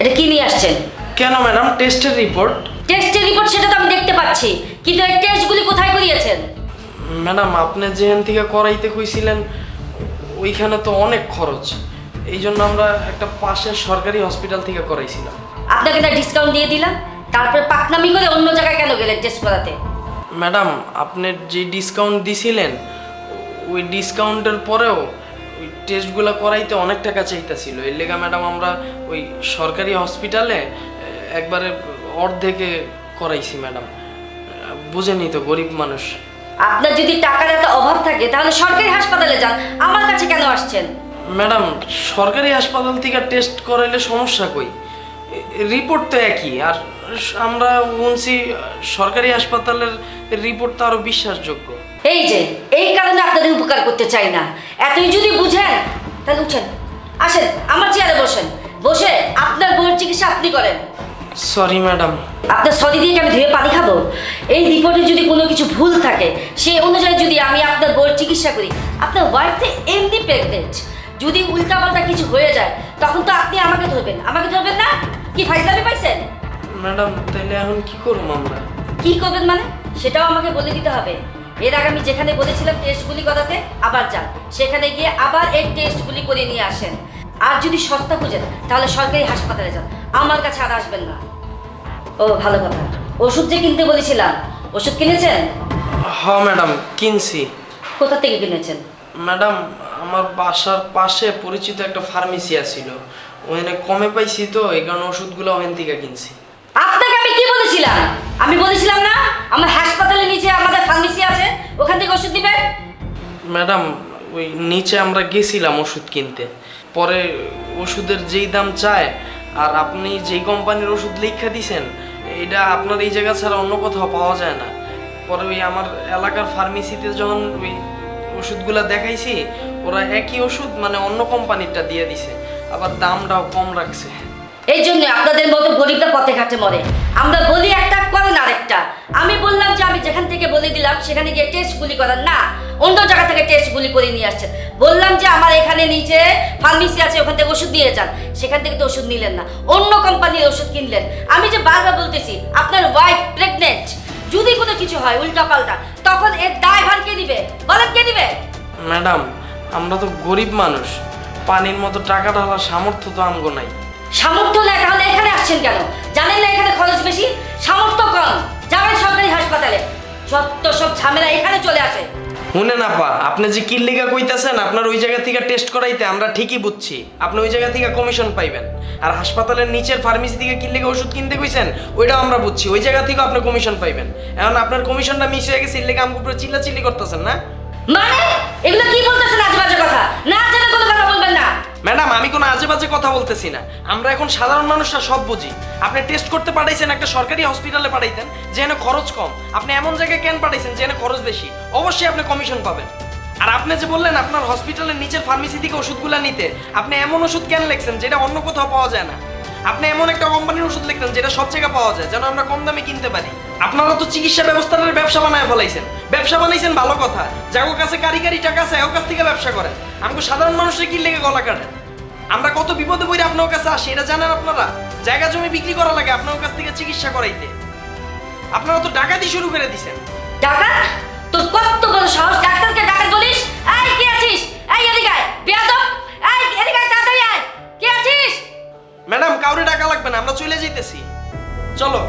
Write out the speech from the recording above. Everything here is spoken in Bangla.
এটা কি নিয়ে আসছেন? কেন ম্যাডাম, টেস্টের রিপোর্ট। টেস্টের রিপোর্ট সেটা তো আমি দেখতে পাচ্ছি, কিন্তু এই টেস্টগুলি কোথায় করিয়েছেন? ম্যাডাম, আপনি যেখান থেকে করাইতে কইছিলেন ওইখানে তো অনেক খরচ, এই জন্য আমরা একটা পাশের সরকারি হসপিটাল থেকে করাইছিলাম। আপনাকে তার ডিসকাউন্ট দিয়ে দিলাম, তারপরে পাকনামি করে অন্য জায়গায় কেন গেলেন টেস্ট করাতে? ম্যাডাম, আপনি যে ডিসকাউন্ট দিছিলেন ওই ডিসকাউন্টের পরেও ওই টেস্টগুলো করাইতে অনেক টাকা চাইতেছিল। এর লেগা ম্যাডাম আমরা ওই সরকারি হসপিটালে একবারে অর্ধেকে করাইছি ম্যাডাম। বুঝেনি তো, গরিব মানুষ। আপনার যদি টাকার এত অভাব থাকে তাহলে সরকারি হাসপাতালে যান, আমার কাছে কেন আসছেন? ম্যাডাম, সরকারি হাসপাতাল থেকে টেস্ট করাইলে সমস্যা কই? রিপোর্ট তো একই। আর আমরা শুনছি সরকারি হাসপাতালের রিপোর্ট তো আরও বিশ্বাসযোগ্য। এই যে এই কারণে আপনাদের উপকার করতে চাই না। এতই যদি বুঝেন তাহলে উঠেন, আসেন আমার চেয়ারে বসেন, বসে আপনার বউয়ের চিকিৎসা আপনি করেন। Sorry madam. আপনার সরি দিয়ে কি আমি ধুয়ে পানি খাবো? এই রিপোর্টে যদি কোনো কিছু ভুল থাকে সেই অনুযায়ী যদি আমি আপনার বউয়ের চিকিৎসা করি, আপনার ওয়াইফ তো এমনি প্রেগনেন্ট, যদি উল্টাপাল্টা কিছু হয়ে যায় তখন তো আপনি আমাকে ধরবেন, আমাকে ধরবেন না? কি ফাইজলামি পাইছেন? ম্যাডাম, তাহলে এখন কি করব আমরা? কি করবেন মানে সেটাও আমাকে বলে দিতে হবে। এর আগে আমি যেখানে বলেছিলাম টেস্টগুলি করাতে, আবার যান সেখানে গিয়ে আবার এই টেস্টগুলি করে নিয়ে আসেন। আর যদি সস্তা খুঁজেন তাহলে সরকারি হাসপাতালে যান, আমার কাছে আর আসবেন না। ও ভালো কথা, ওষুধ যে কিনতে বলেছিলাম, ওষুধ কিনেছেন? হ্যাঁ ম্যাডাম, কিনছি। কোথা থেকে কিনেছেন? ম্যাডাম, আমার বাসার পাশে পরিচিত একটা ফার্মেসি আছিল, ওখানে কমে পাইছি তো এই কারণে ওষুধগুলো ওখান থেকে কিনছি। আপনাকে আমি কি বলেছিলাম? আমি বলেছিলাম না আমার হাসপাতালের নিচে আমাদের ফার্মেসি আছে, ওখান থেকে ওষুধ দিবেন? ম্যাডাম, ওই নিচে আমরা গেছিলাম ওষুধ কিনতে, পরে ওষুধের যেই দাম চায় আর আপনি যেই কোম্পানির ওষুধ লিখে দিছেন এটা আপনার এই জায়গা ছাড়া অন্য কোথাও পাওয়া যায় না। পরে ওই আমার এলাকার ফার্মেসিতে যখন ওই ওষুধগুলো দেখাইছি, ওরা একই ওষুধ মানে অন্য কোম্পানিরটা দিয়ে দিছে, আবার দামটাও কম রাখছে। এই জন্য আপনাদের মতো গরিবরা পথে ঘাটে মরে। আমরা বলি একটা, করেন আরেকটা। আমি বললাম যে আমি যেখান থেকে বলে দিলাম সেখানে গিয়ে টেস্টগুলি করার না, অন্য জায়গা থেকে টেস্টগুলি করে নিয়ে আসছেন। বললাম যে আমার এখানে নিচে ফার্মেসি আছে, ওখান থেকে ওষুধ নিয়ে যান, সেখান থেকে তো ওষুধ নিলেন না, অন্য কোম্পানির ওষুধ কিনলেন। আমি যে বারবার বলতেছি আপনার ওয়াইফ প্রেগনেন্ট, যদি কোনো কিছু হয় উল্টাপাল্টা তখন এর দায়ভার কে দিবে বলেন? কে দিবে? ম্যাডাম, আমরা তো গরিব মানুষ, পানির মতো টাকা ঢালার সামর্থ্য তো আমগো নাই। সামর্থ্য নেই তাহলে এখানে আসছেন কেন? জানেন না এখানে খরচ বেশি, সামর্থ্য কম, যাবেন সরকারি হাসপাতালে। যত সব ঝামেলা এখানে চলে আসে। শুনে না পা, আপনি যে কি লিগা কইতাছেন আপনার ওই জায়গা থেকে টেস্ট করাইতে আমরা ঠিকই বুঝছি, আপনি ওই জায়গা থেকে কমিশন পাইবেন। আর হাসপাতালের নিচের ফার্মেসি থেকে কি লিগা ওষুধ কিনতে কইছেন ওইটাও আমরা বুঝছি, ওই জায়গা থেকে আপনি কমিশন পাইবেন। এখন আপনার কমিশনটা মিস হয়ে গেছে, এর লেগে আমগো উপরে চিল্লাচিল্লি করতেছেন না? মানে এগুলো কি বলতেছেন আজে বাজে কথা? না জেনে কোনো কথা বলবেন না। ম্যাডাম, আমি কোনো আজে বাজে কথা বলতেছি না, আমরা এখন সাধারণ মানুষরা সব বুঝি। আপনি টেস্ট করতে পাঠাইছেন একটা সরকারি হসপিটালে পাঠাইতেন যেখানে খরচ কম, আপনি এমন জায়গায় কেন পাঠাইছেন যেখানে খরচ বেশি? অবশ্যই আপনি কমিশন পাবেন। আর আপনি যে বললেন আপনার হসপিটালের নিচের ফার্মেসি থেকে ওষুধগুলো নিতে, আপনি এমন ওষুধ কেন লিখছেন যেটা অন্য কোথাও পাওয়া যায় না? আপনি এমন একটা কোম্পানির ওষুধ লিখতেন যেটা সব জায়গায় পাওয়া যায়, যেন আমরা কম দামে কিনতে পারি। আপনারা তো চিকিৎসা ব্যবস্থার ব্যবসা বানায় ফেলাইছেন। ব্যবসা বানাইছেন ভালো কথা, যার কাছে কারিগরি টাকা আছে ওর কাছ থেকে ব্যবসা করেন, আমাকে সাধারণ মানুষের কি লেগে গলা কাটেন? আমরা কত বিপদে পড়ে আপনার কাছে আসি এটা জানেন আপনারা? জায়গা জমি বিক্রি করা লাগে আপনার কাছ থেকে চিকিৎসা করাইতে। আপনারা তো ডাকাতি শুরু করে দিছেন। ডাকাত? তোর কত বড় সাহস ডাক্তারকে ডাকাত বলিস? এই কে আছিস? এই এদিকে আয় বেয়াদব, এই এদিকে আয়, তাড়াতাড়ি আয়। কে আছিস? ম্যাডাম, কাউরে ডাকা লাগবে না, আমরা চলে যাইতেছি, চলো।